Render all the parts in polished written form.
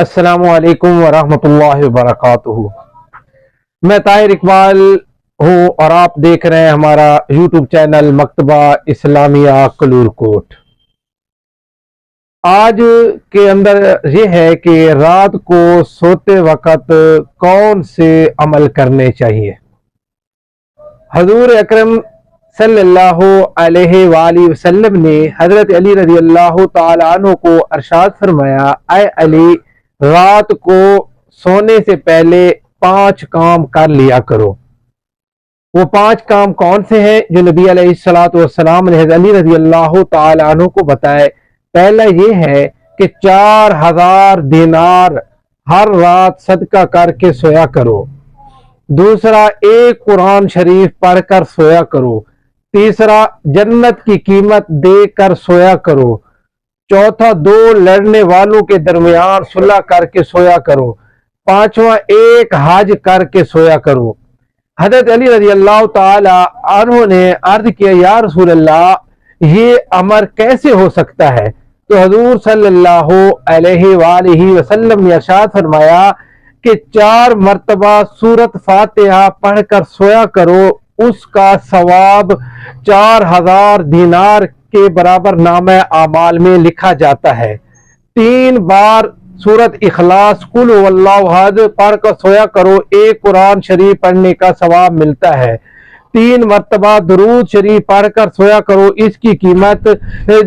السلام علیکم ورحمۃ اللہ وبرکاتہ۔ میں طاہر اقبال ہوں اور آپ دیکھ رہے ہیں ہمارا یوٹیوب چینل مکتبہ اسلامیہ کلور کوٹ۔ آج کے اندر یہ ہے کہ رات کو سوتے وقت کون سے عمل کرنے چاہیے۔ حضور اکرم صلی اللہ علیہ وآلہ وسلم نے حضرت علی رضی اللہ تعالی عنہ کو ارشاد فرمایا، اے علی، رات کو سونے سے پہلے 5 کام کر لیا کرو۔ وہ 5 کام کون سے ہیں جو نبی علیہ السلام نے حضرت علی رضی اللہ تعالی عنہ کو بتائے؟ پہلا یہ ہے کہ 4000 دینار ہر رات صدقہ کر کے سویا کرو۔ دوسرا، 1 قرآن شریف پڑھ کر سویا کرو۔ تیسرا، جنت کی قیمت دے کر سویا کرو۔ چوتھا، 2 لڑنے والوں کے درمیان صلح کر کے سویا کرو۔ پانچواں، 1 حج کر کے سویا کرو۔ حضرت علی رضی اللہ تعالی عنہ نے عرض کیا، یا رسول اللہ، یہ امر کیسے ہو سکتا ہے؟ تو حضور صلی اللہ علیہ وآلہ وسلم نے ارشاد فرمایا کہ 4 مرتبہ سورۃ فاتحہ پڑھ کر سویا کرو، اس کا ثواب 4000 دینار کے برابر نامہ اعمال میں لکھا جاتا ہے۔ 3 بار سورۃ اخلاص قل هو اللہ احد پڑھ کر سویا کرو، 1 قرآن شریف پڑھنے کا ثواب ملتا ہے۔ 3 مرتبہ درود شریف پڑھ کر سویا کرو، اس کی قیمت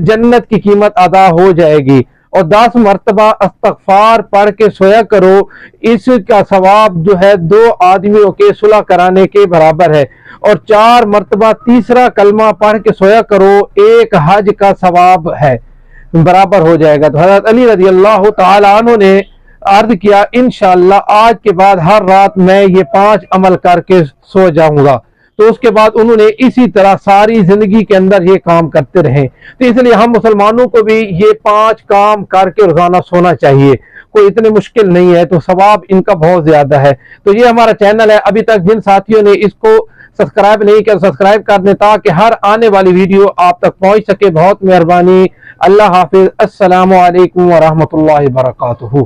جنت کی قیمت ادا ہو جائے گی۔ اور 10 مرتبہ استغفار پڑھ کے سویا کرو، اس کا ثواب جو ہے 2 آدمیوں کے صلح کرانے کے برابر ہے۔ اور 4 مرتبہ تیسرا کلمہ پڑھ کے سویا کرو، 1 حج کا ثواب ہے، برابر ہو جائے گا۔ تو حضرت علی رضی اللہ تعالی عنہ نے عرض کیا، انشاءاللہ آج کے بعد ہر رات میں یہ 5 عمل کر کے سو جاؤں گا۔ تو اس کے بعد انہوں نے اسی طرح ساری زندگی کے اندر یہ کام کرتے رہے۔ تو اس لیے ہم مسلمانوں کو بھی یہ 5 کام کر کے روزانہ سونا چاہیے، کوئی اتنے مشکل نہیں ہے، تو ثواب ان کا بہت زیادہ ہے۔ تو یہ ہمارا چینل ہے، ابھی تک جن ساتھیوں نے اس کو سبسکرائب نہیں کیا سبسکرائب کر دیں تاکہ ہر آنے والی ویڈیو آپ تک پہنچ سکے۔ بہت مہربانی، اللہ حافظ، السلام علیکم ورحمۃ اللہ وبرکاتہ۔